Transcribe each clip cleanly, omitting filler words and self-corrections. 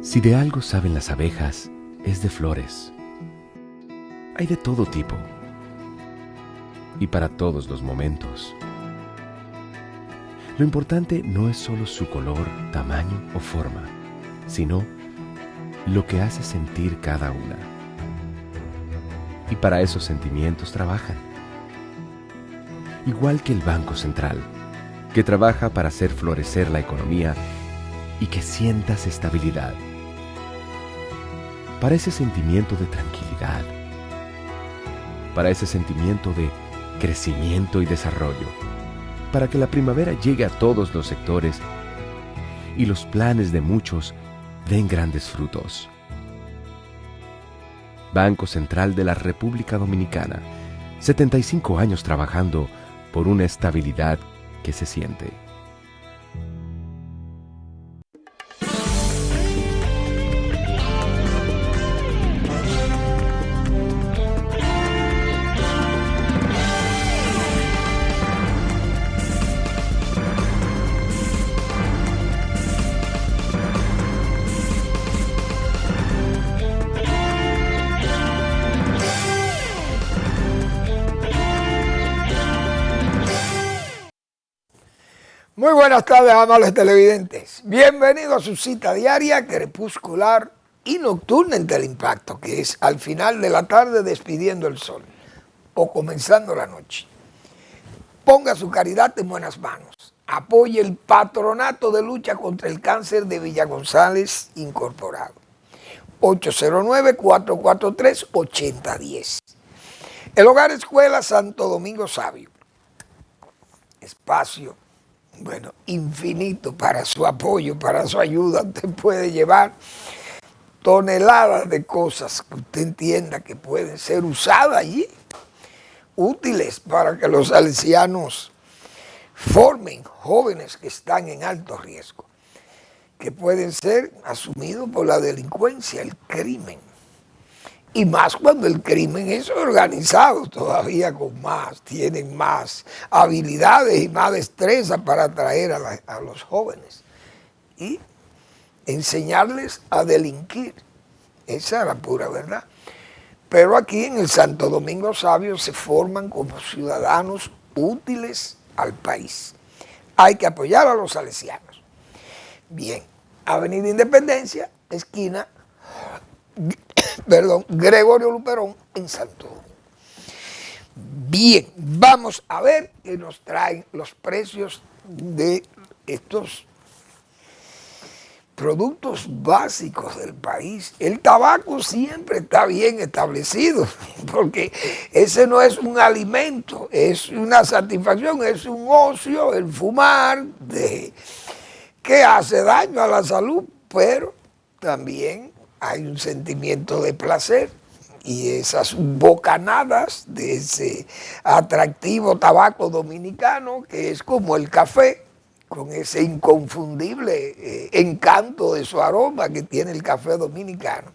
Si de algo saben las abejas, es de flores. Hay de todo tipo y para todos los momentos. Lo importante no es solo su color, tamaño o forma, sino lo que hace sentir cada una. Y para esos sentimientos trabajan. Igual que el Banco Central, que trabaja para hacer florecer la economía y que sientas estabilidad. Para ese sentimiento de tranquilidad. Para ese sentimiento de crecimiento y desarrollo. Para que la primavera llegue a todos los sectores y los planes de muchos den grandes frutos. Banco Central de la República Dominicana, 75 años trabajando por una estabilidad que se siente. Muy buenas tardes, amables televidentes. Bienvenidos a su cita diaria, crepuscular y nocturna en Teleimpacto, que es al final de la tarde despidiendo el sol o comenzando la noche. Ponga su caridad en buenas manos. Apoye el Patronato de Lucha contra el Cáncer de Villa González Incorporado. 809-443-8010. El Hogar Escuela Santo Domingo Sabio. Espacio, bueno, infinito para su apoyo, para su ayuda. Usted puede llevar toneladas de cosas que usted entienda que pueden ser usadas allí, útiles para que los salesianos formen jóvenes que están en alto riesgo, que pueden ser asumidos por la delincuencia, el crimen. Y más cuando el crimen es organizado, todavía con más, tienen más habilidades y más destreza para atraer a los jóvenes y enseñarles a delinquir. Esa es la pura verdad. Pero aquí en el Santo Domingo Sabio se forman como ciudadanos útiles al país. Hay que apoyar a los salesianos. Bien, Avenida Independencia, esquina Gregorio Luperón en Santo Domingo. Bien, vamos a ver qué nos traen los precios de estos productos básicos del país. El tabaco siempre está bien establecido, porque ese no es un alimento, es una satisfacción, es un ocio, el fumar, que hace daño a la salud, pero también hay un sentimiento de placer y esas bocanadas de ese atractivo tabaco dominicano que es como el café, con ese inconfundible encanto de su aroma que tiene el café dominicano,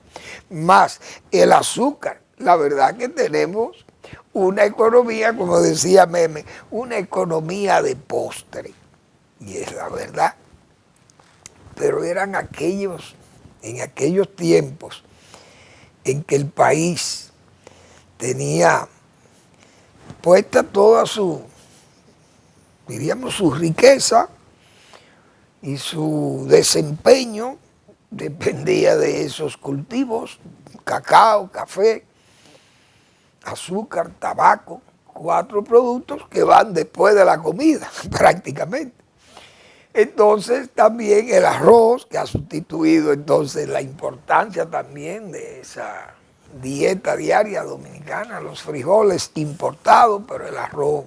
más el azúcar. La verdad que tenemos una economía, como decía Meme, una economía de postre, y es la verdad. Pero eran en aquellos tiempos en que el país tenía puesta toda su, diríamos, su riqueza y su desempeño dependía de esos cultivos: cacao, café, azúcar, tabaco, 4 productos que van después de la comida prácticamente. Entonces también el arroz, que ha sustituido entonces la importancia también de esa dieta diaria dominicana, los frijoles importados, pero el arroz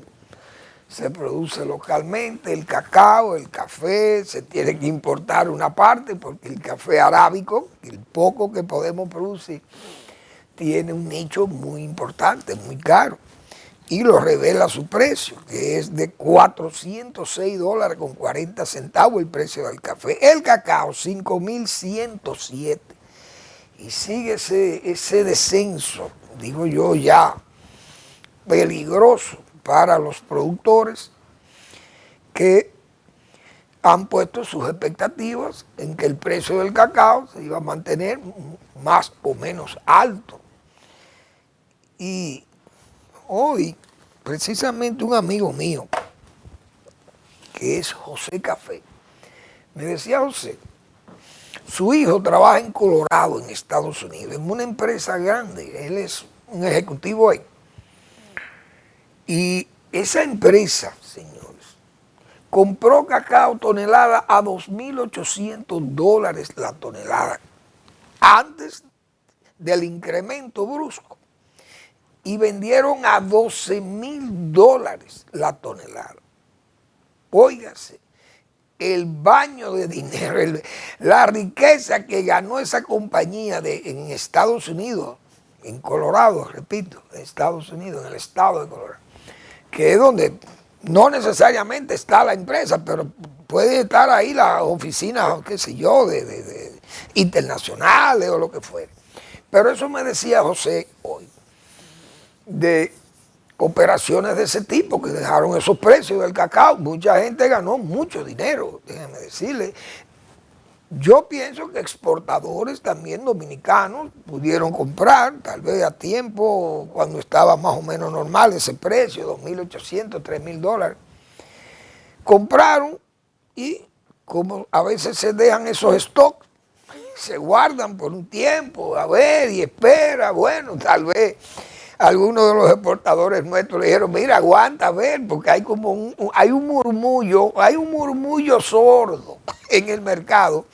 se produce localmente, el cacao, el café, se tiene que importar una parte porque el café arábico, el poco que podemos producir, tiene un nicho muy importante, muy caro. Y lo revela su precio, que es de $406.40 el precio del café. El cacao, 5.107. Y sigue ese descenso, digo yo, ya peligroso para los productores, que han puesto sus expectativas en que el precio del cacao se iba a mantener más o menos alto. Y hoy, precisamente un amigo mío, que es José Café, me decía: José, su hijo trabaja en Colorado, en Estados Unidos, en una empresa grande, él es un ejecutivo ahí. Y esa empresa, señores, compró cacao tonelada a $2.800 la tonelada, antes del incremento brusco, y vendieron a $12.000 la tonelada. Óigase, el baño de dinero, la riqueza que ganó esa compañía en Estados Unidos, en Colorado, repito, en Estados Unidos, en el estado de Colorado, que es donde no necesariamente está la empresa, pero puede estar ahí la oficina, qué sé yo, de internacionales o lo que fuera. Pero eso me decía José hoy, de operaciones de ese tipo que dejaron esos precios del cacao. Mucha gente ganó mucho dinero, déjenme decirle. Yo pienso que exportadores también dominicanos pudieron comprar, tal vez a tiempo, cuando estaba más o menos normal ese precio, $2.800, $3.000. Compraron y, como a veces se dejan esos stocks, se guardan por un tiempo, a ver, y espera, bueno, tal vez algunos de los exportadores nuestros le dijeron: mira, aguanta, a ver, porque hay como hay un murmullo sordo en el mercado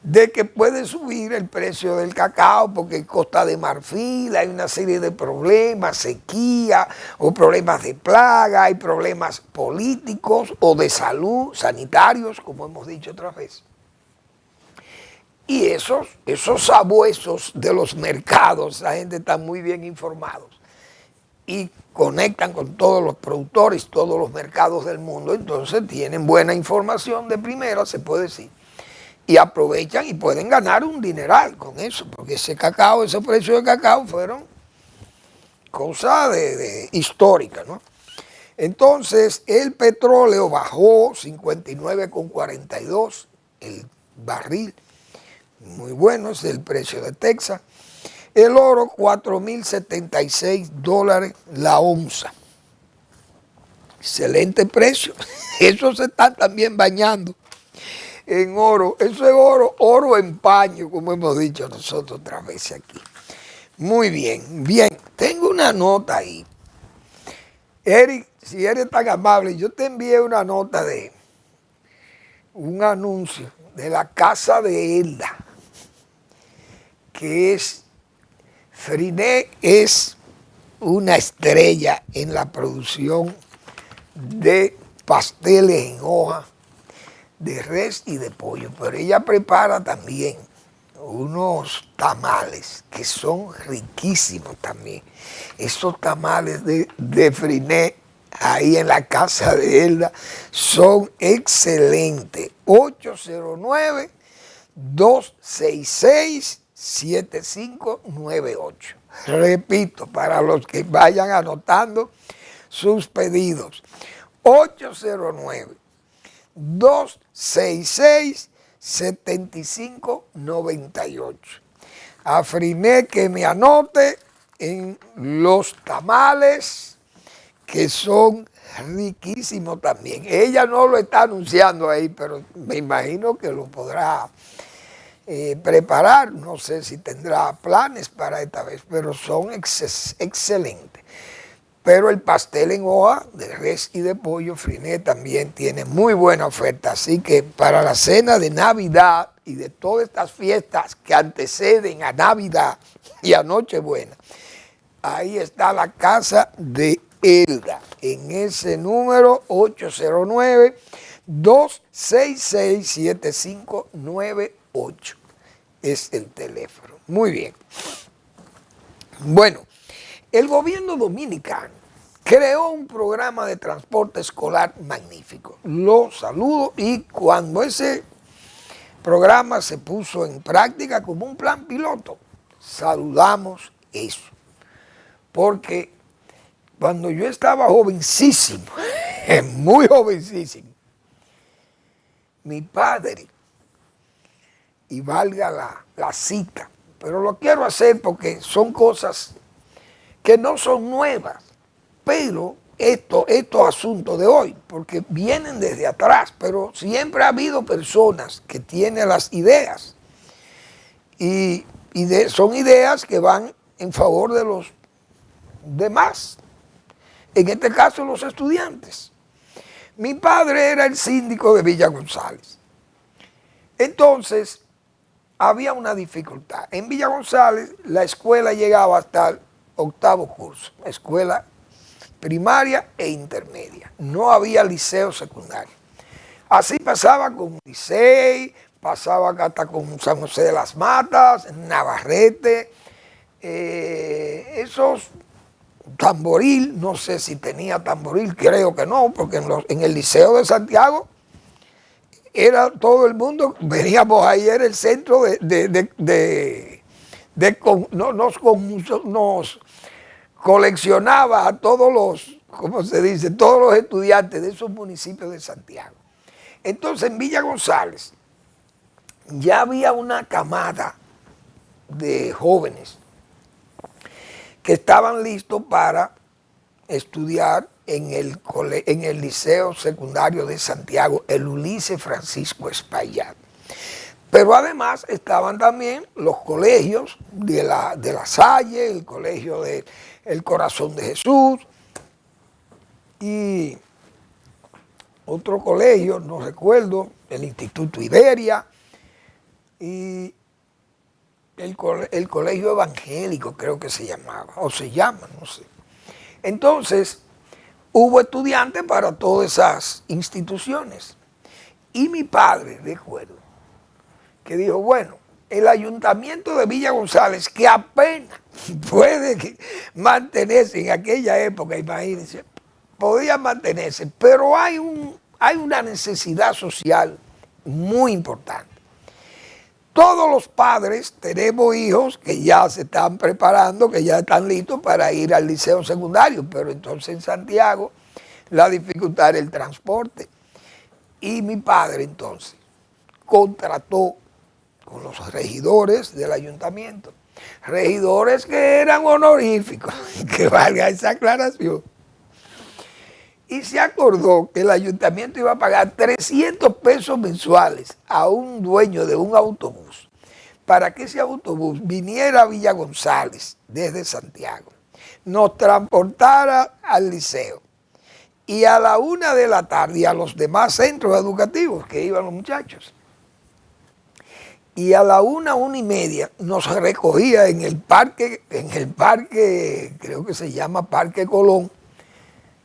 de que puede subir el precio del cacao porque en Costa de Marfil hay una serie de problemas, sequía o problemas de plaga, hay problemas políticos o de salud, sanitarios, como hemos dicho otra vez. Y esos sabuesos de los mercados, la gente está muy bien informados y conectan con todos los productores, todos los mercados del mundo, entonces tienen buena información de primera, se puede decir, y aprovechan y pueden ganar un dineral con eso, porque ese cacao, ese precio de cacao fueron cosas históricas, ¿no? Entonces el petróleo bajó 59,42 el barril, muy bueno, es el precio de Texas. El oro, $4.076 la onza. Excelente precio. Eso se está también bañando en oro. Eso es oro en paño, como hemos dicho nosotros otra vez aquí. Muy bien, bien. Tengo una nota ahí. Eric, si eres tan amable, yo te envié una nota de un anuncio de la casa de Elda, que es, Friné es una estrella en la producción de pasteles en hoja de res y de pollo, pero ella prepara también unos tamales que son riquísimos también. Esos tamales de Friné ahí en la casa de Elda son excelentes. 809-266-7598. Repito, para los que vayan anotando sus pedidos. 809-266-7598. A Friné que me anote en los tamales, que son riquísimos también. Ella no lo está anunciando ahí, pero me imagino que lo podrá preparar. No sé si tendrá planes para esta vez, pero son excelentes. Pero el pastel en hoja de res y de pollo Friné también tiene muy buena oferta. Así que para la cena de Navidad y de todas estas fiestas que anteceden a Navidad y a Nochebuena, ahí está la casa de Elda, en ese número 809-266-7598 es el teléfono. Muy bien. Bueno, el gobierno dominicano creó un programa de transporte escolar magnífico. Lo saludo, y cuando ese programa se puso en práctica como un plan piloto, saludamos eso. Porque cuando yo estaba jovencísimo, muy jovencísimo, mi padre, y valga la cita, pero lo quiero hacer porque son cosas que no son nuevas, pero estos asuntos de hoy, porque vienen desde atrás, pero siempre ha habido personas que tienen las ideas, y son ideas que van en favor de los demás, en este caso los estudiantes. Mi padre era el síndico de Villa González. Entonces, había una dificultad. En Villa González, la escuela llegaba hasta el 8º curso, escuela primaria e intermedia. No había liceo secundario. Así pasaba con Licey, pasaba hasta con San José de las Matas, Navarrete, esos Tamboril, no sé si tenía Tamboril, creo que no, porque en el Liceo de Santiago era todo el mundo, veníamos ahí, era el centro nos coleccionaba a todos los, ¿cómo se dice?, todos los estudiantes de esos municipios de Santiago. Entonces en Villa González ya había una camada de jóvenes que estaban listos para estudiar en el Liceo Secundario de Santiago, el Ulises Francisco Espaillat. Pero además estaban también los colegios de la Salle, el colegio del Corazón de Jesús y otro colegio, no recuerdo, el Instituto Iberia y el colegio evangélico creo que se llamaba, o se llama, no sé. Entonces, hubo estudiantes para todas esas instituciones. Y mi padre, recuerdo, que dijo, bueno, el ayuntamiento de Villa González, que apenas puede mantenerse en aquella época, imagínense, podía mantenerse, pero hay una necesidad social muy importante. Todos los padres tenemos hijos que ya se están preparando, que ya están listos para ir al liceo secundario, pero entonces en Santiago la dificultad era el transporte. Y mi padre entonces contrató con los regidores del ayuntamiento, regidores que eran honoríficos, que valga esa aclaración. Y se acordó que el ayuntamiento iba a pagar 300 pesos mensuales a un dueño de un autobús para que ese autobús viniera a Villa González desde Santiago, nos transportara al liceo y a la 1 de la tarde a los demás centros educativos que iban los muchachos. Y a la 1:30 nos recogía en el parque, creo que se llama Parque Colón,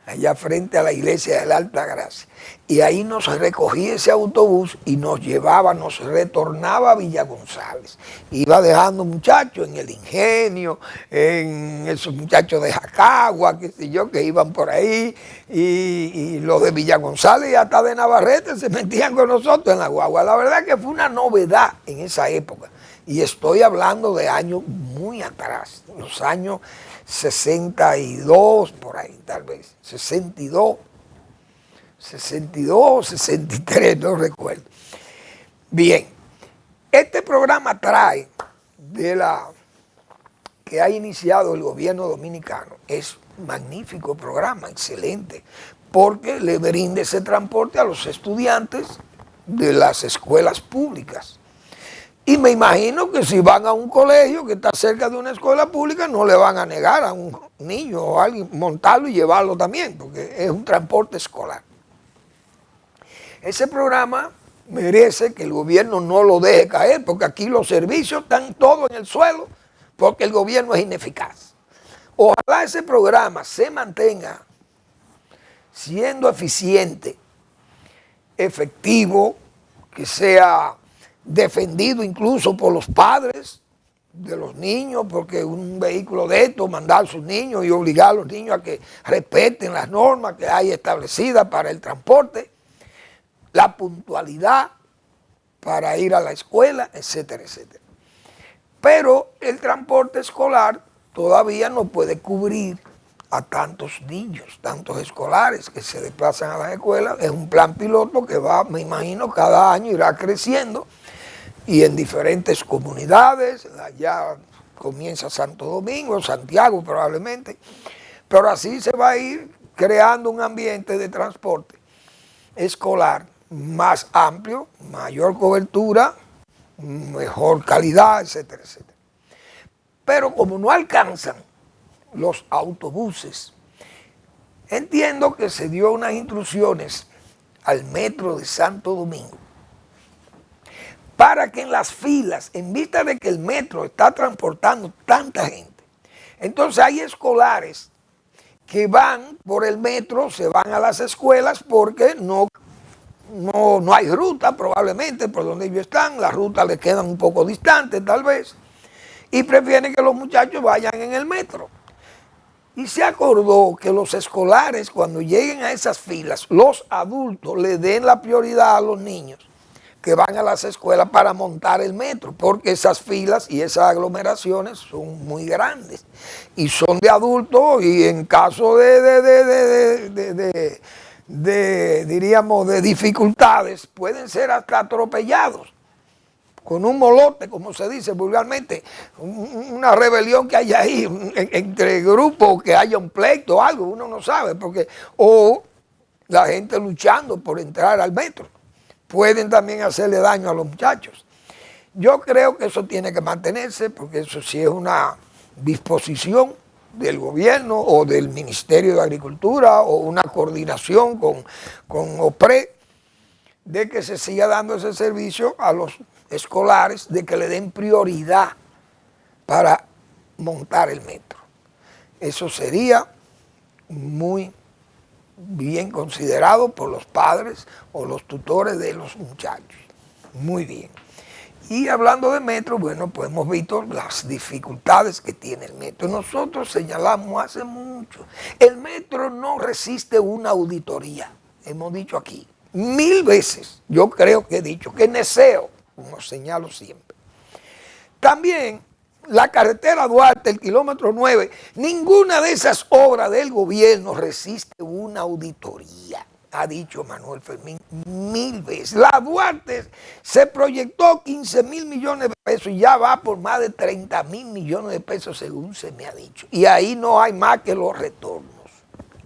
allá frente a la iglesia de la Alta Gracia. Y ahí nos recogía ese autobús y nos llevaba, nos retornaba a Villa González. Iba dejando muchachos en el Ingenio, en esos muchachos de Jacagua, qué sé yo, que iban por ahí. Y los de Villa González y hasta de Navarrete se metían con nosotros en la guagua. La verdad que fue una novedad en esa época. Y estoy hablando de años muy atrás, los años 62, por ahí tal vez, 62, 63, no recuerdo. Bien, este programa trae que ha iniciado el gobierno dominicano, es un magnífico programa, excelente, porque le brinda ese transporte a los estudiantes de las escuelas públicas. Y me imagino que si van a un colegio que está cerca de una escuela pública, no le van a negar a un niño o a alguien montarlo y llevarlo también, porque es un transporte escolar. Ese programa merece que el gobierno no lo deje caer, porque aquí los servicios están todos en el suelo, porque el gobierno es ineficaz. Ojalá ese programa se mantenga siendo eficiente, efectivo, que sea defendido incluso por los padres de los niños, porque un vehículo de esto, mandar a sus niños y obligar a los niños a que respeten las normas que hay establecidas para el transporte, la puntualidad para ir a la escuela, etcétera, etcétera. Pero el transporte escolar todavía no puede cubrir a tantos niños, tantos escolares que se desplazan a las escuelas. Es un plan piloto que va, me imagino, cada año irá creciendo y en diferentes comunidades. Allá comienza Santo Domingo, Santiago probablemente, pero así se va a ir creando un ambiente de transporte escolar más amplio, mayor cobertura, mejor calidad, etcétera, etcétera. Pero como no alcanzan los autobuses, entiendo que se dio unas instrucciones al metro de Santo Domingo para que en las filas, en vista de que el metro está transportando tanta gente, entonces hay escolares que van por el metro, se van a las escuelas porque no hay ruta probablemente por donde ellos están, las rutas les quedan un poco distantes tal vez, y prefieren que los muchachos vayan en el metro. Y se acordó que los escolares, cuando lleguen a esas filas, los adultos le den la prioridad a los niños que van a las escuelas para montar el metro, porque esas filas y esas aglomeraciones son muy grandes y son de adultos, y en caso diríamos, de dificultades, pueden ser hasta atropellados con un molote, como se dice vulgarmente, una rebelión que haya ahí entre grupos, que haya un pleito o algo, uno no sabe, porque o la gente luchando por entrar al metro, pueden también hacerle daño a los muchachos. Yo creo que eso tiene que mantenerse, porque eso sí es una disposición del gobierno o del Ministerio de Agricultura o una coordinación con OPRE, de que se siga dando ese servicio a los escolares, de que le den prioridad para montar el metro. Eso sería muy bien considerado por los padres o los tutores de los muchachos. Muy bien. Y hablando de metro, bueno, pues hemos visto las dificultades que tiene el metro. Nosotros señalamos hace mucho, el metro no resiste una auditoría. Hemos dicho aquí 1000 veces, yo creo que he dicho que neseo, como señalo siempre. También la carretera Duarte, el kilómetro 9, ninguna de esas obras del gobierno resiste una auditoría, ha dicho Manuel Fermín 1000 veces. La Duarte se proyectó 15.000 millones de pesos y ya va por más de 30.000 millones de pesos según se me ha dicho. Y ahí no hay más que los retornos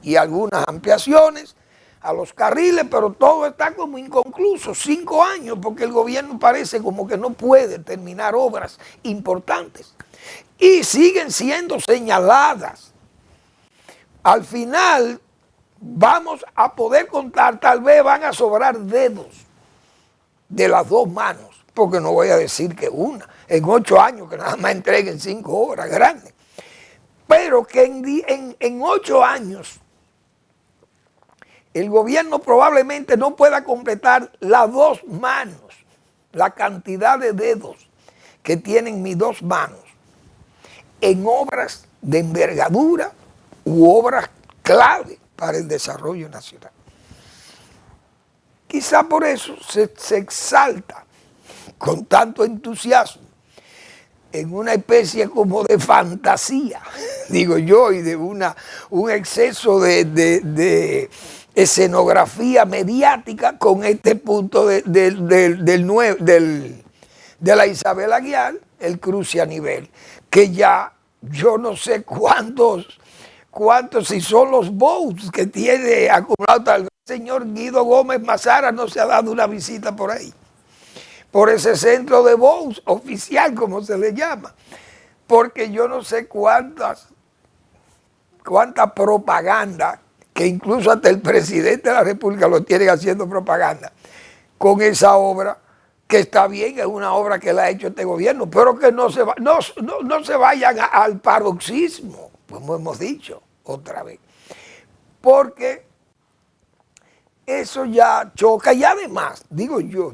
y algunas ampliaciones a los carriles, pero todo está como inconcluso, 5 años, porque el gobierno parece como que no puede terminar obras importantes y siguen siendo señaladas. Al final vamos a poder contar, tal vez van a sobrar dedos de las dos manos, porque no voy a decir que una, en 8 años que nada más entreguen 5 obras grandes, pero que en 8 años el gobierno probablemente no pueda completar las 2 manos, la cantidad de dedos que tienen mis 2 manos en obras de envergadura u obras clave para el desarrollo nacional. Quizá por eso se exalta con tanto entusiasmo en una especie como de fantasía, digo yo, y de un exceso de escenografía mediática con este punto de la Isabel Aguiar, el cruce a nivel, que ya yo no sé cuántos, si son los votes que tiene acumulado. Tal vez el señor Guido Gómez Mazara no se ha dado una visita por ahí, por ese centro de votes oficial, como se le llama, porque yo no sé cuánta propaganda, que incluso hasta el presidente de la República lo tiene haciendo propaganda con esa obra, que está bien, es una obra que la ha hecho este gobierno, pero que no se vayan al paroxismo, como hemos dicho otra vez, porque eso ya choca. Y además, digo yo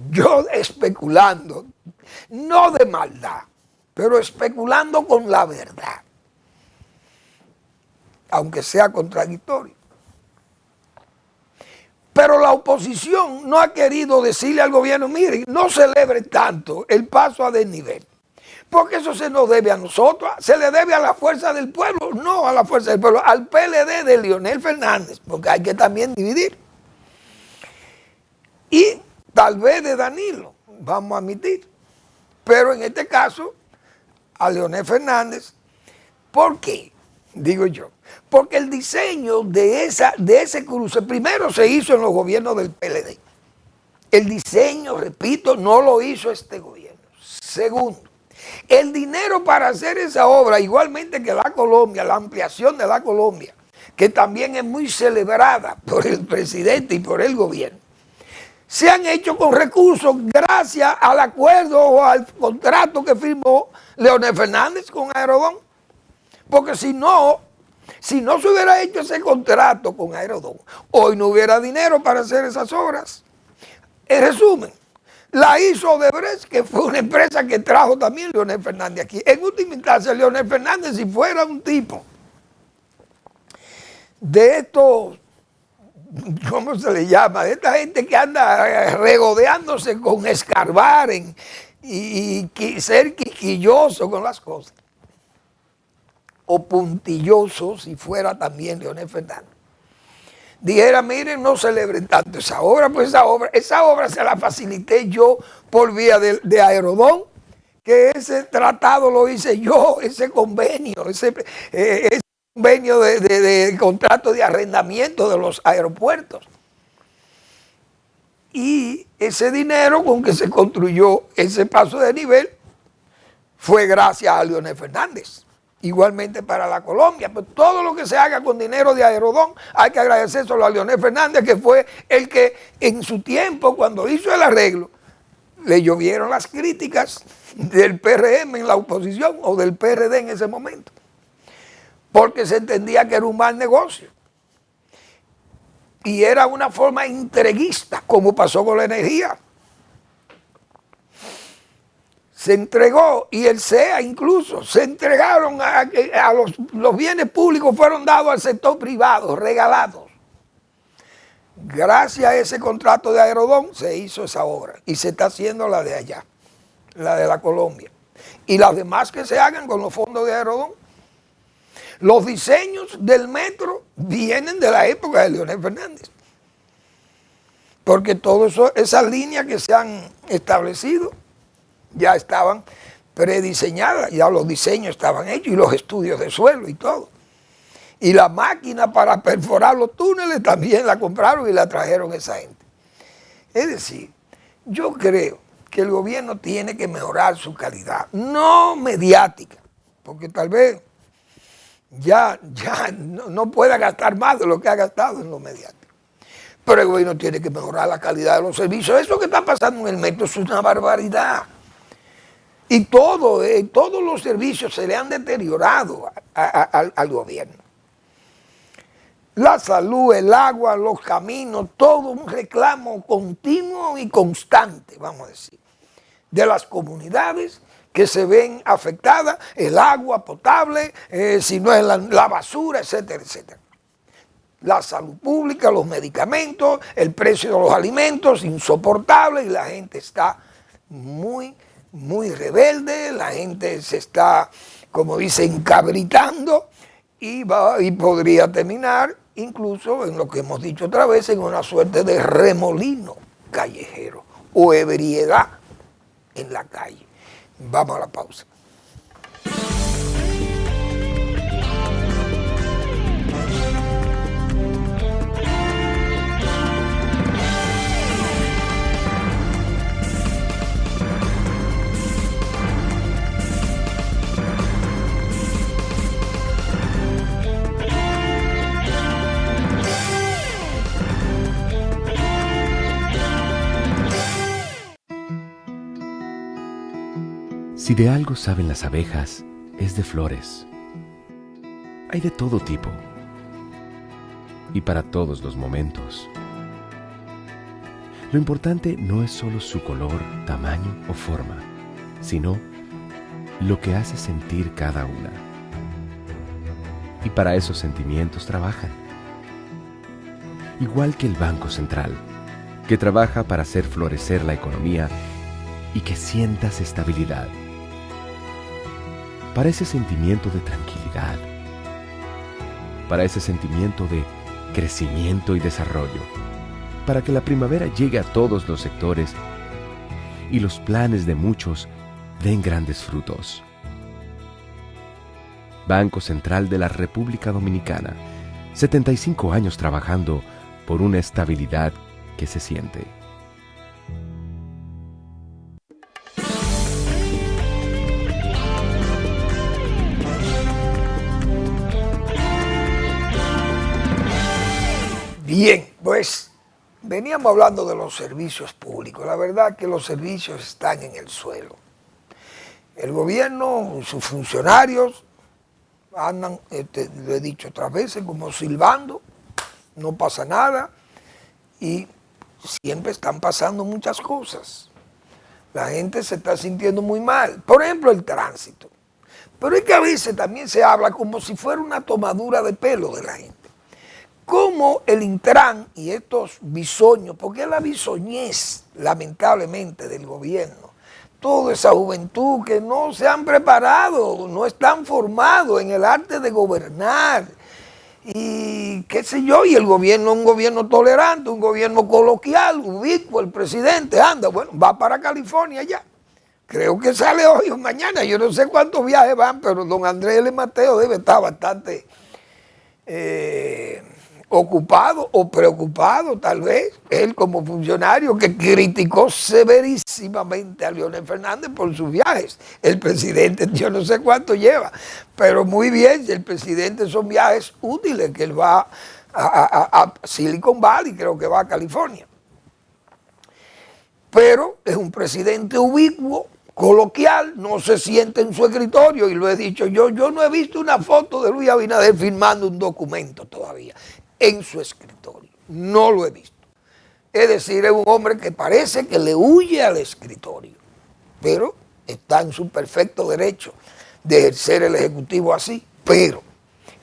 especulando, no de maldad, pero especulando con la verdad, aunque sea contradictorio. Pero la oposición no ha querido decirle al gobierno, miren, no celebre tanto el paso a desnivel, Porque eso se nos debe a nosotros, se le debe a la fuerza del pueblo, no a la fuerza del pueblo, al PLD de Leonel Fernández, porque hay que también dividir. Y tal vez de Danilo, vamos a admitir. Pero en este caso, a Leonel Fernández, ¿por qué? Digo yo, porque el diseño de ese cruce primero se hizo en los gobiernos del PLD. El diseño, repito, no lo hizo este gobierno. Segundo, el dinero para hacer esa obra, igualmente que la Colombia, la ampliación de la Colombia, que también es muy celebrada por el presidente y por el gobierno, se han hecho con recursos gracias al acuerdo o al contrato que firmó Leonel Fernández con Aerodón. Porque si no se hubiera hecho ese contrato con Aerodón, hoy no hubiera dinero para hacer esas obras. En resumen, la hizo Odebrecht, que fue una empresa que trajo también Leonel Fernández aquí. En última instancia, Leonel Fernández, si fuera un tipo de estos, ¿cómo se le llama? De esta gente que anda regodeándose con escarbar y ser quisquilloso con las cosas, o puntilloso, si fuera también Leonel Fernández, dijera, miren, no celebren tanto esa obra, pues esa obra se la facilité yo por vía de Aerodón, que ese tratado lo hice yo, ese convenio, ese convenio de contrato de arrendamiento de los aeropuertos. Y ese dinero con que se construyó ese paso de nivel fue gracias a Leonel Fernández. Igualmente para la Colombia, pues todo lo que se haga con dinero de Aerodón hay que agradecérselo a Leonel Fernández, que fue el que en su tiempo, cuando hizo el arreglo, le llovieron las críticas del PRM en la oposición o del PRD en ese momento, porque se entendía que era un mal negocio y era una forma entreguista, como pasó con la energía. Se entregó, y el CEA incluso, se entregaron a los bienes públicos, fueron dados al sector privado, regalados. Gracias a ese contrato de Aerodón se hizo esa obra y se está haciendo la de allá, la de la Colombia. Y las demás que se hagan con los fondos de Aerodón. Los diseños del metro vienen de la época de Leonel Fernández. Porque todas esas líneas que se han establecido ya estaban prediseñadas, ya los diseños estaban hechos y los estudios de suelo y todo. Y la máquina para perforar los túneles también la compraron y la trajeron esa gente. Es decir, yo creo que el gobierno tiene que mejorar su calidad, no mediática, porque tal vez ya no pueda gastar más de lo que ha gastado en lo mediático. Pero el gobierno tiene que mejorar la calidad de los servicios. Eso que está pasando en el metro es una barbaridad. Y todos los servicios se le han deteriorado al gobierno. La salud, el agua, los caminos, todo un reclamo continuo y constante, vamos a decir, de las comunidades que se ven afectadas, el agua potable, si no es la basura, etcétera, etcétera. La salud pública, los medicamentos, el precio de los alimentos, insoportable, y la gente está muy rebelde, la gente se está, como dice, encabritando y podría terminar incluso en lo que hemos dicho otra vez, en una suerte de remolino callejero o ebriedad en la calle. Vamos a la pausa. Si de algo saben las abejas, es de flores. Hay de todo tipo y para todos los momentos. Lo importante no es solo su color, tamaño o forma, sino lo que hace sentir cada una. Y para esos sentimientos trabajan. Igual que el Banco Central, que trabaja para hacer florecer la economía y que sientas estabilidad. para ese sentimiento de tranquilidad, para ese sentimiento de crecimiento y desarrollo, para que la primavera llegue a todos los sectores y los planes de muchos den grandes frutos. Banco Central de la República Dominicana, 75 años trabajando por una estabilidad que se siente. Bien, pues veníamos hablando de los servicios públicos. La verdad que los servicios están en el suelo. El gobierno, sus funcionarios andan, lo he dicho otras veces, como silbando, no pasa nada y siempre están pasando muchas cosas. La gente se está sintiendo muy mal. Por ejemplo, el tránsito. Pero es que a veces también se habla como si fuera una tomadura de pelo de la gente. Como el Intran y estos bisoños, porque es la bisoñez, lamentablemente, del gobierno, toda esa juventud que no se han preparado, no están formados en el arte de gobernar, y qué sé yo, y el gobierno es un gobierno tolerante, un gobierno coloquial, ubicuo, el presidente anda, bueno, va para California ya. Creo que sale hoy o mañana, yo no sé cuántos viajes van, pero don Andrés L. Mateo debe estar bastante ocupado o preocupado tal vez, él como funcionario que criticó severísimamente a Leonel Fernández por sus viajes. El presidente yo no sé cuánto lleva, pero muy bien, si el presidente son viajes útiles, que él va a Silicon Valley, creo que va a California. Pero es un presidente ubicuo, coloquial, no se siente en su escritorio, y lo he dicho yo no he visto una foto de Luis Abinader firmando un documento todavía en su escritorio, no lo he visto. Es decir, es un hombre que parece que le huye al escritorio, pero está en su perfecto derecho de ejercer el ejecutivo así, pero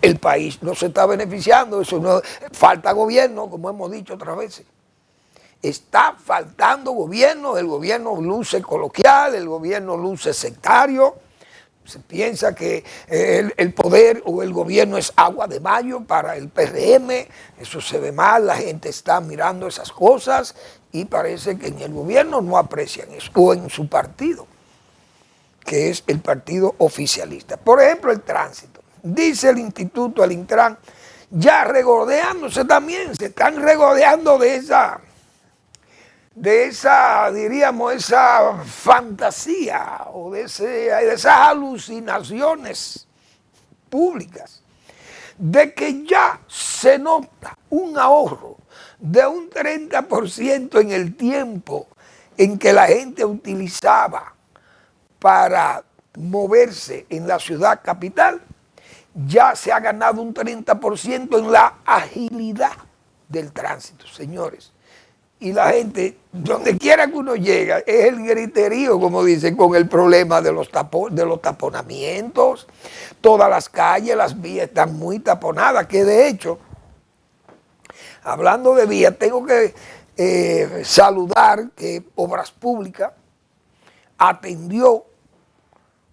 el país no se está beneficiando, eso no, falta gobierno, como hemos dicho otras veces. Está faltando gobierno, el gobierno luce coloquial, el gobierno luce sectario. Se piensa que el poder o el gobierno es agua de mayo para el PRM, eso se ve mal, la gente está mirando esas cosas y parece que en el gobierno no aprecian eso, o en su partido, que es el partido oficialista. Por ejemplo, el tránsito. Dice el instituto, el Intran, ya regodeándose también, se están regodeando de esa, diríamos, esa fantasía o de esas alucinaciones públicas, de que ya se nota un ahorro de un 30% en el tiempo en que la gente utilizaba para moverse en la ciudad capital, ya se ha ganado un 30% en la agilidad del tránsito, señores. Y la gente, donde quiera que uno llega, es el griterío, como dicen, con el problema de los taponamientos. Todas las calles, las vías están muy taponadas, que de hecho, hablando de vías, tengo que saludar que Obras Públicas atendió,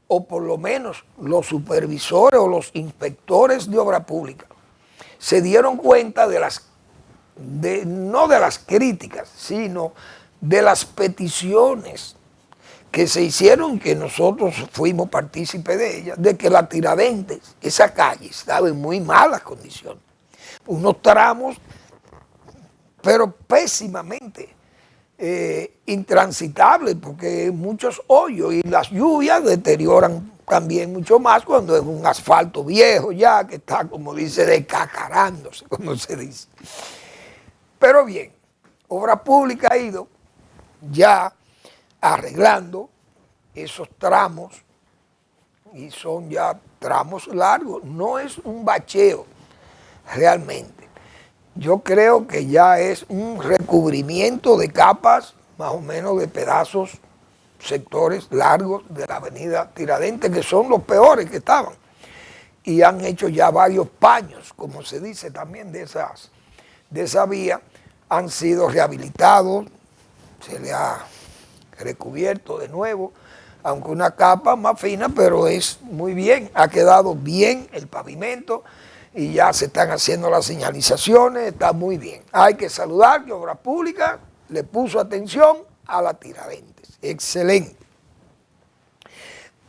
o por lo menos los supervisores o los inspectores de Obras Públicas se dieron cuenta de no de las críticas, sino de las peticiones que se hicieron, que nosotros fuimos partícipes de ellas, de que la Tiradentes, esa calle, estaba en muy malas condiciones. Unos tramos, pero pésimamente intransitables, porque hay muchos hoyos y las lluvias deterioran también mucho más cuando es un asfalto viejo ya, que está, como dice, decacarándose, como se dice. Pero bien, Obras Públicas ha ido ya arreglando esos tramos, y son ya tramos largos, no es un bacheo realmente. Yo creo que ya es un recubrimiento de capas, más o menos de pedazos, sectores largos de la avenida Tiradentes, que son los peores que estaban. Y han hecho ya varios paños, como se dice también, de esa vía, han sido rehabilitados, se le ha recubierto de nuevo, aunque una capa más fina, pero es muy bien, ha quedado bien el pavimento y ya se están haciendo las señalizaciones, está muy bien. Hay que saludar que Obras Públicas le puso atención a la Tiradentes, excelente.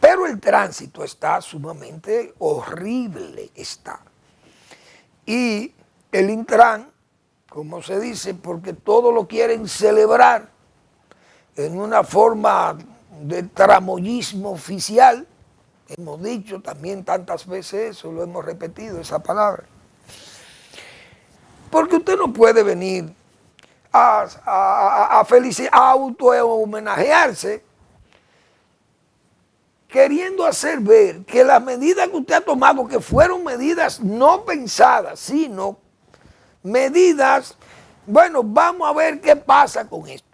Pero el tránsito está sumamente horrible, está. Y el Intran, como se dice, porque todo lo quieren celebrar en una forma de tramoyismo oficial, hemos dicho también tantas veces eso, lo hemos repetido, esa palabra. Porque usted no puede venir a auto-homenajearse queriendo hacer ver que las medidas que usted ha tomado, que fueron medidas no pensadas, sino medidas, bueno, vamos a ver qué pasa con esto.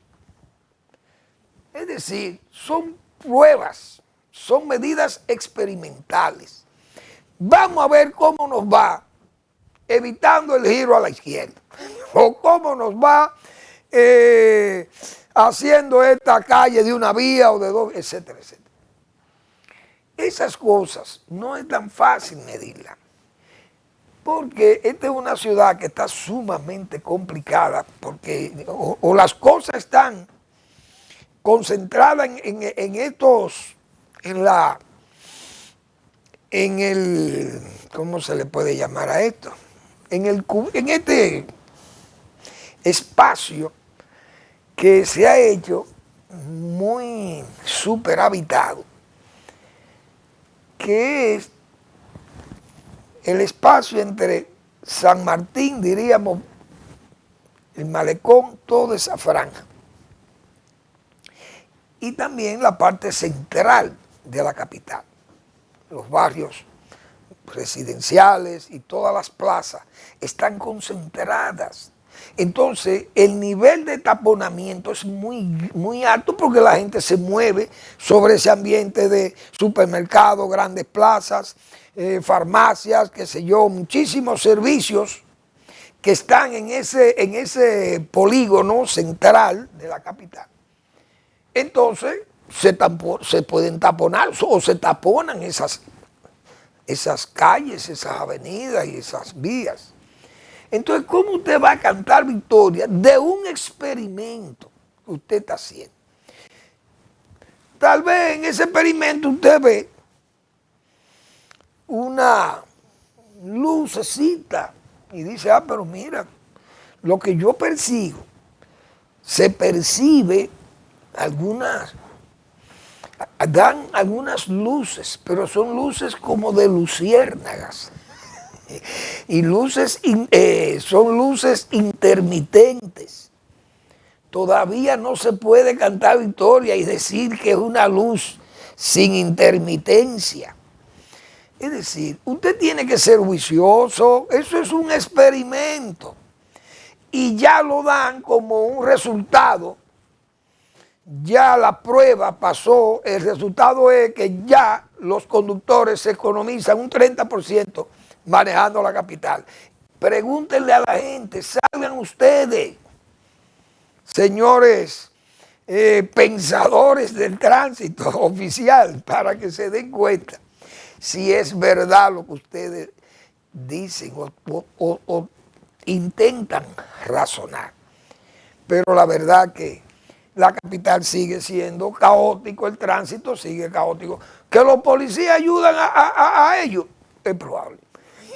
Es decir, son pruebas, son medidas experimentales. Vamos a ver cómo nos va evitando el giro a la izquierda, o cómo nos va haciendo esta calle de una vía o de dos, etcétera, etcétera. Esas cosas no es tan fácil medirlas, porque esta es una ciudad que está sumamente complicada, porque o las cosas están concentradas ¿cómo se le puede llamar a esto? En este espacio que se ha hecho muy superhabitado, que es el espacio entre San Martín, diríamos, el Malecón, toda esa franja. Y también la parte central de la capital, los barrios residenciales y todas las plazas están concentradas. Entonces, el nivel de taponamiento es muy alto porque la gente se mueve sobre ese ambiente de supermercados, grandes plazas, farmacias, qué sé yo, muchísimos servicios que están en ese polígono central de la capital. Entonces, se pueden taponar o se taponan esas calles, esas avenidas y esas vías. Entonces, ¿cómo usted va a cantar victoria de un experimento que usted está haciendo? Tal vez en ese experimento usted ve una lucecita y dice, pero mira, lo que yo persigo, se percibe dan algunas luces, pero son luces como de luciérnagas. Y son luces intermitentes. Todavía no se puede cantar victoria y decir que es una luz sin intermitencia. Es decir, usted tiene que ser juicioso, eso es un experimento. Y ya lo dan como un resultado. Ya la prueba pasó, el resultado es que ya los conductores se economizan un 30% manejando la capital. Pregúntenle a la gente, salgan ustedes, señores pensadores del tránsito oficial, para que se den cuenta si es verdad lo que ustedes dicen o intentan razonar. Pero la verdad que la capital sigue siendo caótico, el tránsito sigue caótico. Que los policías ayudan a ellos, es probable.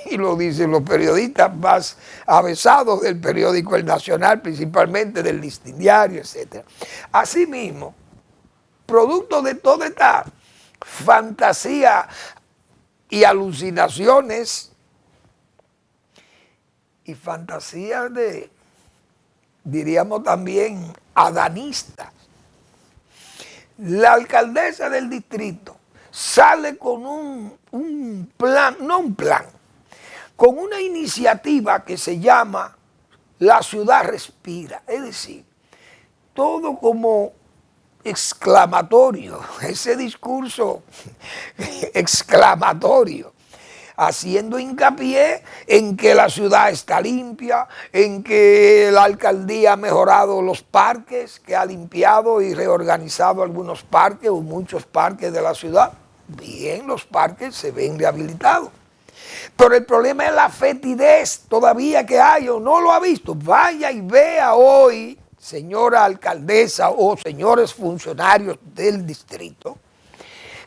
Y lo dicen los periodistas más avesados del periódico El Nacional, principalmente del Listín Diario, etc. Asimismo, producto de toda esta fantasía y alucinaciones y fantasías diríamos también, adanistas, la alcaldesa del distrito sale con un plan, no un plan, con una iniciativa que se llama La Ciudad Respira, es decir, todo como exclamatorio, ese discurso exclamatorio. haciendo hincapié en que la ciudad está limpia, en que la alcaldía ha mejorado los parques, que ha limpiado y reorganizado algunos parques o muchos parques de la ciudad. Bien, los parques se ven rehabilitados. Pero el problema es la fetidez todavía que hay o no lo ha visto. Vaya y vea hoy, señora alcaldesa o señores funcionarios del distrito,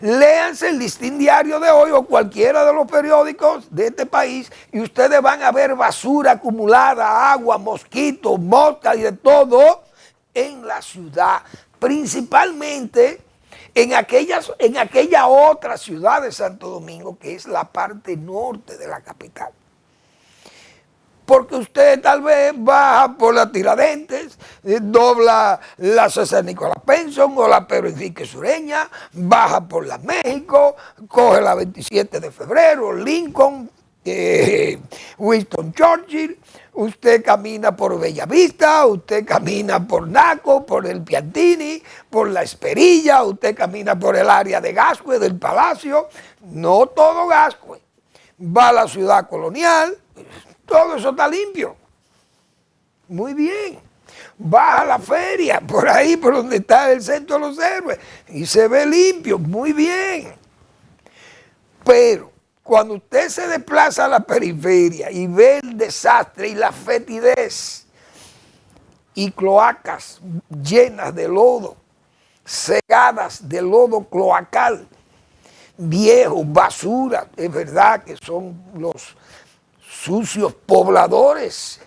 léanse el Listín Diario de hoy o cualquiera de los periódicos de este país y ustedes van a ver basura acumulada, agua, mosquitos, moscas y de todo en la ciudad, principalmente en aquella otra ciudad de Santo Domingo que es la parte norte de la capital. Porque usted tal vez baja por la Tiradentes, dobla la César Nicolás Penson o la Pedro Enrique Sureña, baja por la México, coge la 27 de febrero, Lincoln, Winston Churchill, usted camina por Bellavista, usted camina por Naco, por el Piantini, por la Esperilla, usted camina por el área de Gascue, del Palacio, no todo Gascue, va a la ciudad colonial. Todo eso está limpio. Muy bien. Baja a la feria, por ahí, por donde está el Centro de los Héroes, y se ve limpio. Muy bien. Pero cuando usted se desplaza a la periferia y ve el desastre y la fetidez y cloacas llenas de lodo, cegadas de lodo cloacal, viejo, basura, es verdad que son los sucios pobladores,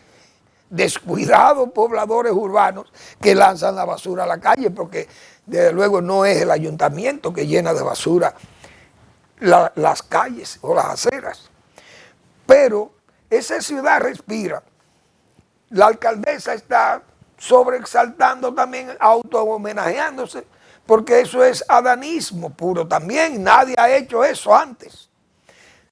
descuidados pobladores urbanos que lanzan la basura a la calle, porque desde luego no es el ayuntamiento que llena de basura las calles o las aceras. Pero esa ciudad respira. La alcaldesa está sobreexaltando también, auto-homenajeándose, porque eso es adanismo puro también. Nadie ha hecho eso antes.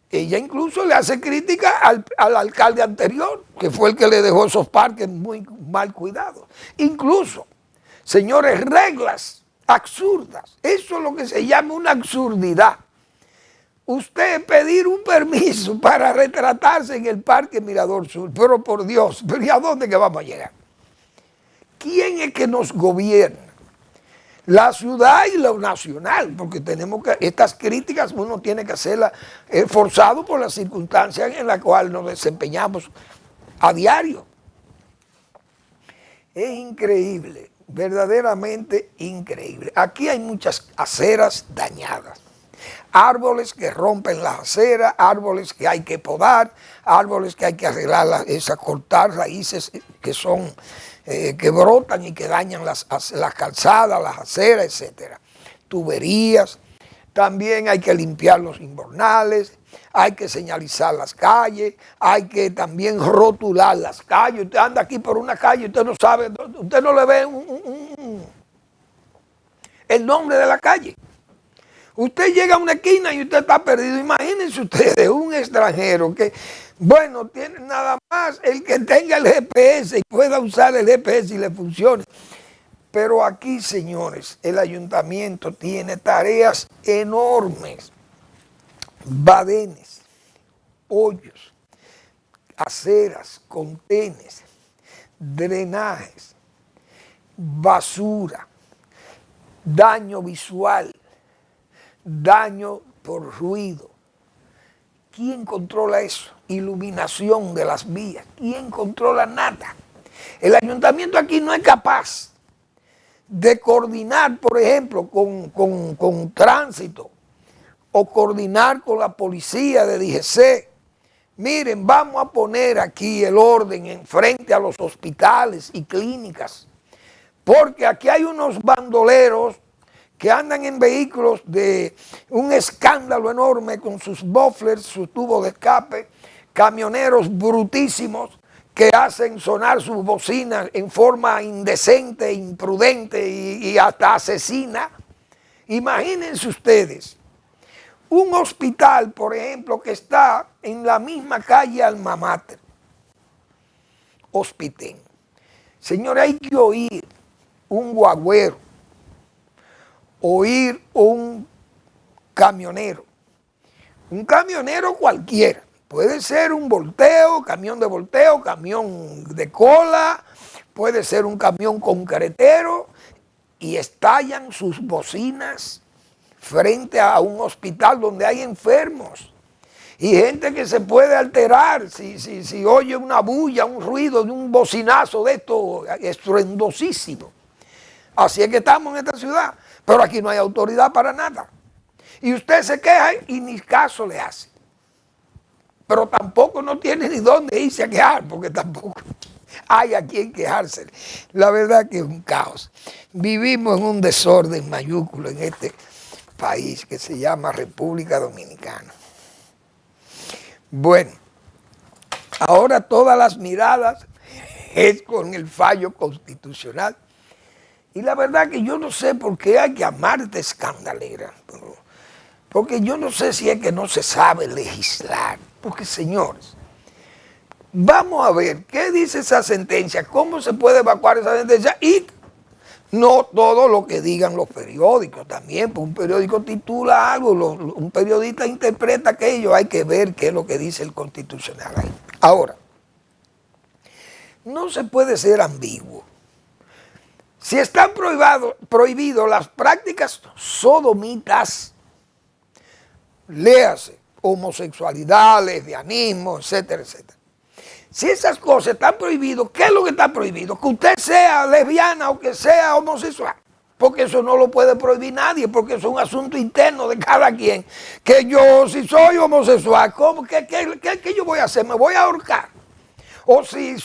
Ella incluso le hace crítica al alcalde anterior, que fue el que le dejó esos parques muy mal cuidados. Incluso, señores, reglas absurdas. Eso es lo que se llama una absurdidad. Usted pedir un permiso para retratarse en el Parque Mirador Sur, pero por Dios, ¿pero y a dónde que vamos a llegar? ¿Quién es que nos gobierna? La ciudad y lo nacional, porque tenemos que, estas críticas uno tiene que hacerlas forzado por las circunstancias en las cuales nos desempeñamos a diario. Es increíble, verdaderamente increíble. Aquí hay muchas aceras dañadas, árboles que rompen las aceras, árboles que hay que podar, árboles que hay que arreglar, cortar raíces que son que brotan y que dañan las calzadas, las aceras, etc. Tuberías, también hay que limpiar los invernales, hay que señalizar las calles, hay que también rotular las calles. Usted anda aquí por una calle, usted no sabe, usted no le ve el nombre de la calle. Usted llega a una esquina y usted está perdido. Imagínense ustedes, un extranjero que, bueno, tiene nada más el que tenga el GPS y pueda usar el GPS y le funcione. Pero aquí, señores, el ayuntamiento tiene tareas enormes. Badenes, hoyos, aceras, contenes, drenajes, basura, daño visual, daño por ruido. ¿Quién controla eso? Iluminación de las vías. ¿Quién controla nada? El ayuntamiento aquí no es capaz de coordinar, por ejemplo, con tránsito o coordinar con la policía de DGC. Miren, vamos a poner aquí el orden en frente a los hospitales y clínicas, porque aquí hay unos bandoleros que andan en vehículos de un escándalo enorme con sus mufflers, sus tubos de escape, camioneros brutísimos que hacen sonar sus bocinas en forma indecente, imprudente y hasta asesina. Imagínense ustedes, un hospital, por ejemplo, que está en la misma calle Alma Mater, Hospitén. Señores, hay que oír un guagüero, oír un camionero, Un camionero cualquiera. Puede ser un volteo, camión de cola, puede ser un camión concretero y estallan sus bocinas frente a un hospital donde hay enfermos y gente que se puede alterar si oye una bulla, un ruido de un bocinazo de esto estruendosísimo. Así es que estamos en esta ciudad, pero aquí no hay autoridad para nada. Y usted se queja y ni caso le hace. Pero tampoco no tiene ni dónde irse a quejar, porque tampoco hay a quien quejarse. La verdad que es un caos. Vivimos en un desorden mayúsculo en este país que se llama República Dominicana. Bueno, ahora todas las miradas es con el fallo constitucional. Y la verdad que yo no sé por qué hay que amar de escandalera. Porque yo no sé si es que no se sabe legislar. Porque, señores, vamos a ver qué dice esa sentencia, cómo se puede evacuar esa sentencia y no todo lo que digan los periódicos también, pues un periódico titula algo, un periodista interpreta aquello, hay que ver qué es lo que dice el Constitucional ahí. Ahora, no se puede ser ambiguo. Si están prohibidas las prácticas sodomitas, léase, homosexualidad, lesbianismo, etcétera, etcétera. Si esas cosas están prohibidas, ¿qué es lo que está prohibido? Que usted sea lesbiana o que sea homosexual. Porque eso no lo puede prohibir nadie, porque eso es un asunto interno de cada quien. Que yo, si soy homosexual, ¿qué yo voy a hacer? ¿Me voy a ahorcar? O si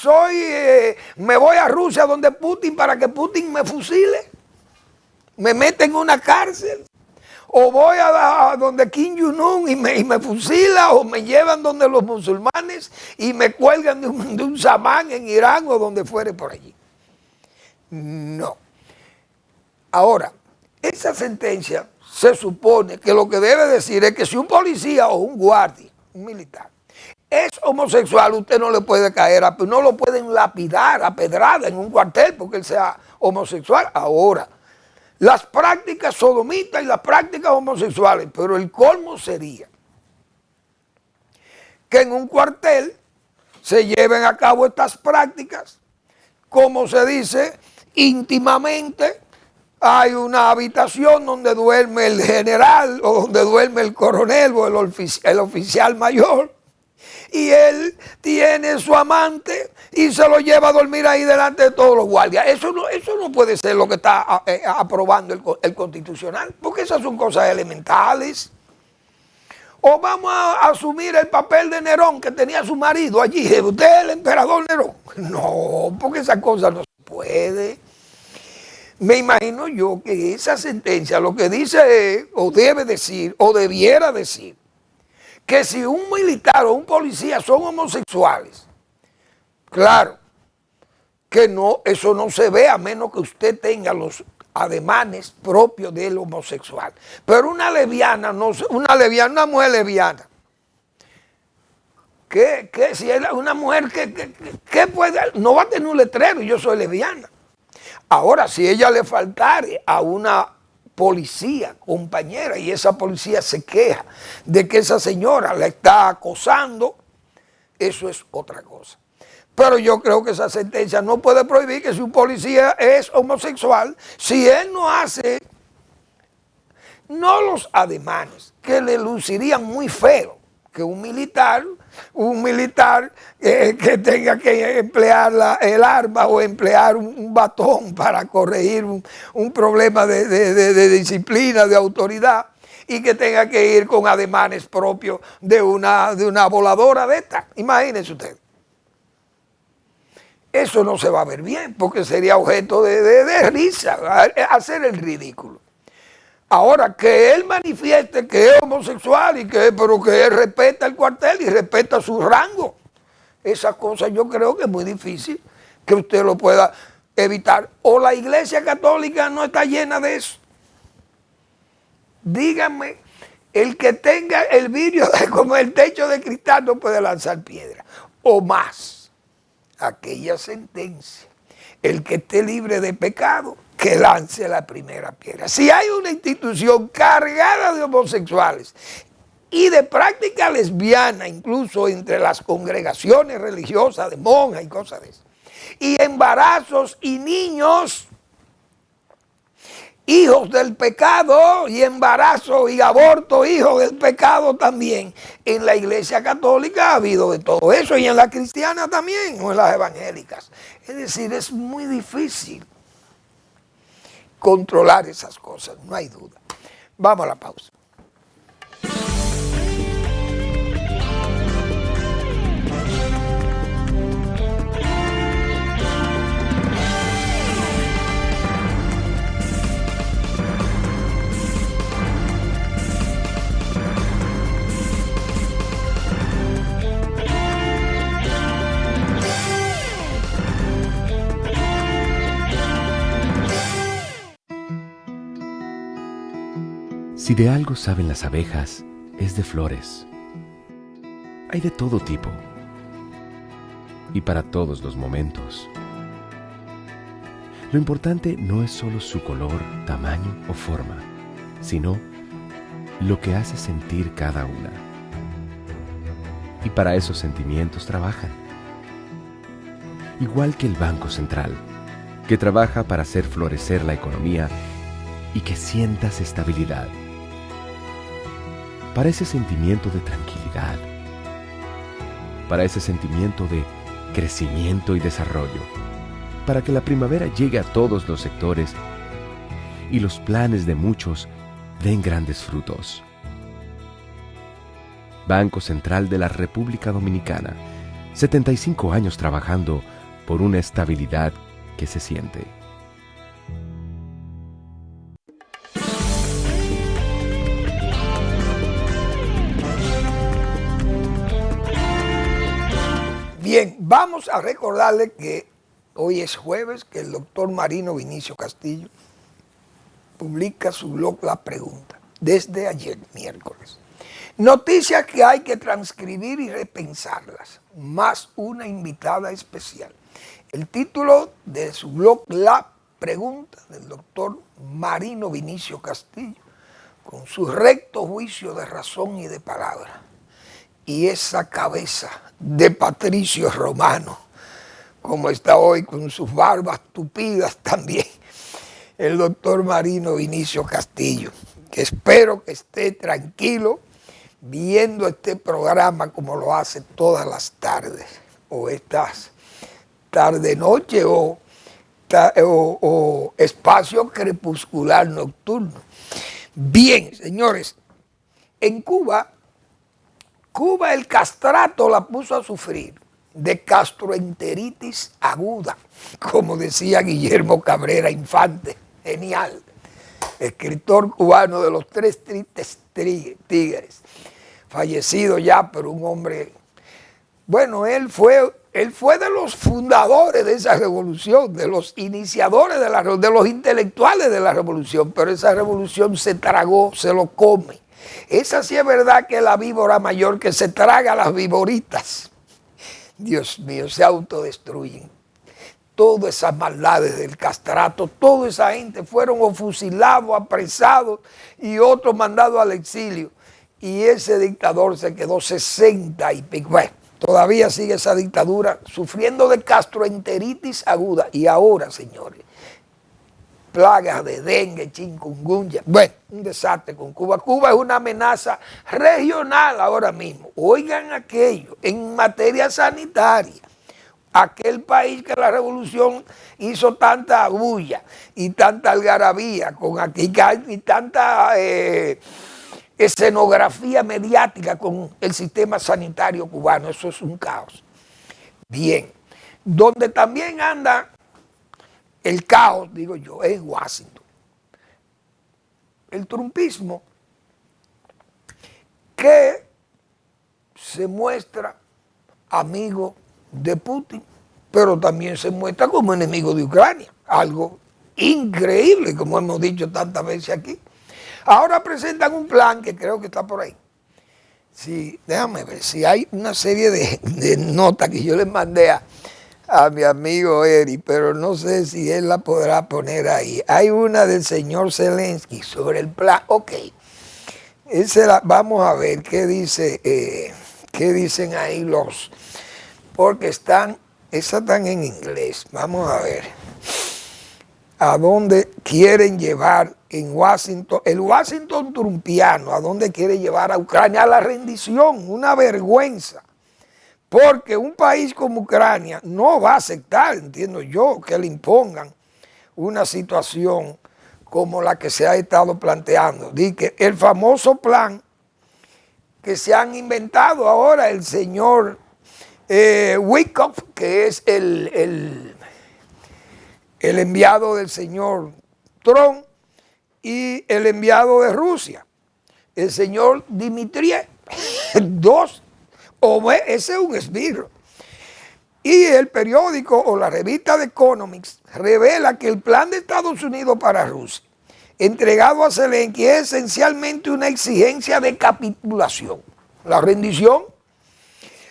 me voy a Rusia donde Putin para que Putin me fusile, me mete en una cárcel. O voy a donde Kim Jong-un y me fusila, o me llevan donde los musulmanes y me cuelgan de un samán en Irán o donde fuere por allí. No. Ahora, esa sentencia se supone que lo que debe decir es que si un policía o un guardia, un militar, es homosexual, usted no le puede caer, no lo pueden lapidar a pedrada en un cuartel porque él sea homosexual. Ahora, las prácticas sodomitas y las prácticas homosexuales, pero el colmo sería que en un cuartel se lleven a cabo estas prácticas, como se dice, íntimamente. Hay una habitación donde duerme el general o donde duerme el coronel o el oficial mayor, y él tiene su amante y se lo lleva a dormir ahí delante de todos los guardias. Eso no puede ser lo que está aprobando el Constitucional, porque esas son cosas elementales. O vamos a asumir el papel de Nerón que tenía su marido allí. Usted es el emperador Nerón. No, porque esa cosa no se puede. Me imagino yo que esa sentencia lo que dice es, o debe decir, o debiera decir, que si un militar o un policía son homosexuales, claro, que no, eso no se ve a menos que usted tenga los ademanes propios del homosexual. Pero una lesbiana, una mujer lesbiana, si es una mujer que puede, no va a tener un letrero, yo soy lesbiana. Ahora, si ella le faltare a una policía, compañera, y esa policía se queja de que esa señora la está acosando, eso es otra cosa. Pero yo creo que esa sentencia no puede prohibir que si un policía es homosexual, si él no hace, no los ademanes, que le lucirían muy feo, que un militar que tenga que emplear el arma o emplear un batón para corregir un problema de disciplina, de autoridad, y que tenga que ir con ademanes propios de una voladora de esta. Imagínense usted. Eso no se va a ver bien, porque sería objeto de risa, hacer el ridículo. Ahora, que él manifieste que es homosexual, pero que él respeta el cuartel y respeta su rango, esas cosas yo creo que es muy difícil que usted lo pueda evitar. O la Iglesia Católica no está llena de eso. Díganme, el que tenga el vidrio como el techo de cristal no puede lanzar piedra, o más, aquella sentencia. El que esté libre de pecado, que lance la primera piedra. Si hay una institución cargada de homosexuales y de práctica lesbiana, incluso entre las congregaciones religiosas de monjas y cosas de eso. Y embarazos y niños, hijos del pecado, y embarazo y aborto, hijos del pecado también. En la Iglesia Católica ha habido de todo eso, y en la cristiana también, o en las evangélicas. Es decir, es muy difícil controlar esas cosas, no hay duda. Vamos a la pausa. Si de algo saben las abejas, es de flores. Hay de todo tipo y para todos los momentos. Lo importante no es solo su color, tamaño o forma, sino lo que hace sentir cada una. Y para esos sentimientos trabajan. Igual que el Banco Central, que trabaja para hacer florecer la economía y que sientas estabilidad. Para ese sentimiento de tranquilidad, para ese sentimiento de crecimiento y desarrollo, para que la primavera llegue a todos los sectores y los planes de muchos den grandes frutos. Banco Central de la República Dominicana, 75 años trabajando por una estabilidad que se siente. Bien, vamos a recordarle que hoy es jueves, que el doctor Marino Vinicio Castillo publica su blog La Pregunta, desde ayer, miércoles. Noticias que hay que transcribir y repensarlas, más una invitada especial. El título de su blog La Pregunta, del doctor Marino Vinicio Castillo, con su recto juicio de razón y de palabra. Y esa cabeza de Patricio Romano, como está hoy con sus barbas tupidas también, el doctor Marino Vinicio Castillo, que espero que esté tranquilo viendo este programa como lo hace todas las tardes, o estas tarde-noche, o espacio crepuscular nocturno. Bien, señores, en Cuba el castrato la puso a sufrir de gastroenteritis aguda, como decía Guillermo Cabrera Infante, genial, escritor cubano de Los Tres Tristes Tigres, fallecido ya, pero un hombre, bueno, él fue de los fundadores de esa revolución, de los iniciadores de los intelectuales de la revolución, pero esa revolución se tragó, se lo come. Esa sí es verdad que es la víbora mayor que se traga a las víboritas. Dios mío, se autodestruyen. Todas esas maldades del castrato, toda esa gente fueron o fusilados, apresados y otros mandados al exilio. Y ese dictador se quedó 60 y pico. Bueno, todavía sigue esa dictadura sufriendo de gastroenteritis aguda. Y ahora, señores, plagas de dengue, chikungunya. Bueno, un desastre con Cuba. Cuba es una amenaza regional ahora mismo. Oigan aquello, en materia sanitaria. Aquel país que la revolución hizo tanta bulla y tanta algarabía con aquí y tanta escenografía mediática con el sistema sanitario cubano. Eso es un caos. Bien, donde también anda el caos, digo yo, es Washington. El trumpismo que se muestra amigo de Putin, pero también se muestra como enemigo de Ucrania. Algo increíble, como hemos dicho tantas veces aquí. Ahora presentan un plan que creo que está por ahí. Sí, déjame ver si hay una serie de notas que yo les mandé a mi amigo Eri, pero no sé si él la podrá poner ahí. Hay una del señor Zelensky sobre el plan. Ok, Vamos a ver qué dicen ahí porque esas están en inglés. Vamos a ver a dónde quieren llevar en Washington, el Washington trumpiano, a dónde quiere llevar a Ucrania, a la rendición, una vergüenza. Porque un país como Ucrania no va a aceptar, entiendo yo, que le impongan una situación como la que se ha estado planteando. Dice que el famoso plan que se han inventado ahora el señor Witkoff, que es el enviado del señor Trump, y el enviado de Rusia, el señor Dmitriev, ese es un esbirro. Y el periódico o la revista The Economist revela que el plan de Estados Unidos para Rusia, entregado a Zelensky, es esencialmente una exigencia de capitulación. La rendición,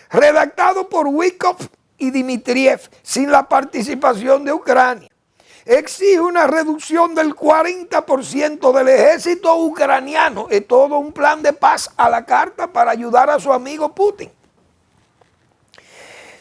redactado por Witkoff y Dmitriev, sin la participación de Ucrania, exige una reducción del 40% del ejército ucraniano. Es todo un plan de paz a la carta para ayudar a su amigo Putin,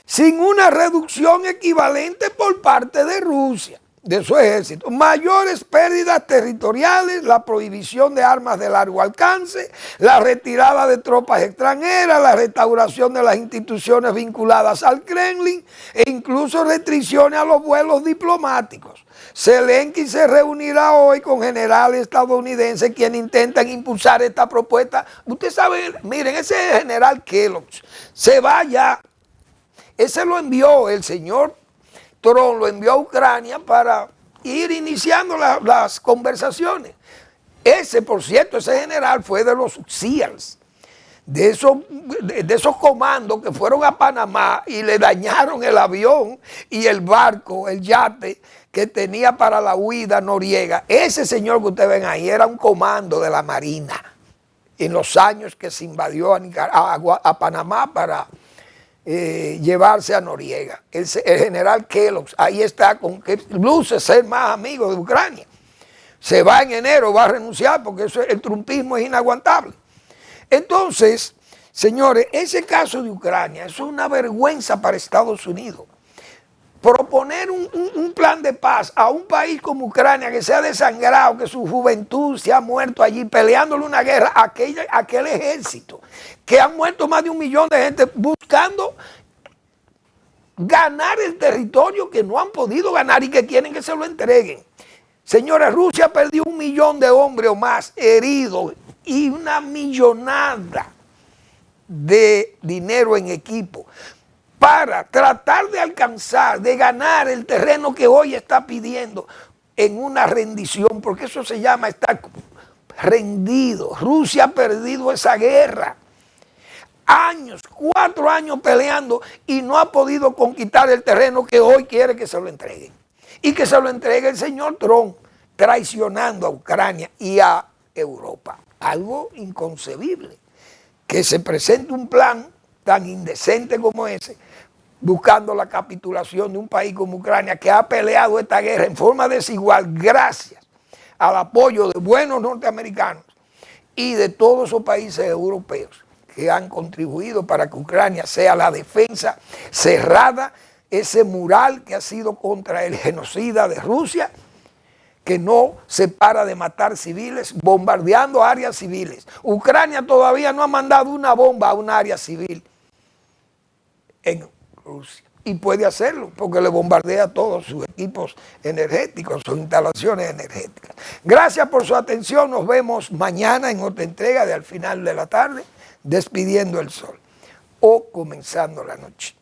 sin una reducción equivalente por parte de Rusia, de su ejército. Mayores pérdidas territoriales, la prohibición de armas de largo alcance, la retirada de tropas extranjeras, la restauración de las instituciones vinculadas al Kremlin e incluso restricciones a los vuelos diplomáticos. Zelensky se reunirá hoy con generales estadounidenses quienes intentan impulsar esta propuesta. Usted sabe, miren, ese general Kellogg se va ya. Ese lo envió el señor Trump, lo envió a Ucrania para ir iniciando las conversaciones. Ese, por cierto, ese general fue de los SEALs, de esos comandos que fueron a Panamá y le dañaron el avión y el barco, el yate que tenía para la huida Noriega. Ese señor que ustedes ven ahí era un comando de la Marina en los años que se invadió a Panamá para llevarse a Noriega. El general Kellogg, ahí está, con que luce ser más amigo de Ucrania. Se va en enero, va a renunciar porque el trumpismo es inaguantable. Entonces, señores, ese caso de Ucrania es una vergüenza para Estados Unidos. Proponer un plan de paz a un país como Ucrania que se ha desangrado, que su juventud se ha muerto allí peleándole una guerra a aquel ejército, que han muerto más de 1 millón de gente buscando ganar el territorio que no han podido ganar y que quieren que se lo entreguen. Señores, Rusia perdió 1 millón de hombres o más heridos y una millonada de dinero en equipo para tratar de alcanzar, de ganar el terreno que hoy está pidiendo en una rendición, porque eso se llama estar rendido. Rusia ha perdido esa guerra. 4 años peleando y no ha podido conquistar el terreno que hoy quiere que se lo entreguen. Y que se lo entregue el señor Trump, traicionando a Ucrania y a Europa. Algo inconcebible. Que se presente un plan tan indecente como ese, buscando la capitulación de un país como Ucrania, que ha peleado esta guerra en forma desigual gracias al apoyo de buenos norteamericanos y de todos esos países europeos que han contribuido para que Ucrania sea la defensa cerrada, ese mural que ha sido contra el genocida de Rusia, que no se para de matar civiles, bombardeando áreas civiles. Ucrania todavía no ha mandado una bomba a un área civil en Rusia. Y puede hacerlo porque le bombardea todos sus equipos energéticos, sus instalaciones energéticas. Gracias por su atención. Nos vemos mañana en otra entrega de Al Final de la Tarde, Despidiendo el Sol o Comenzando la Noche.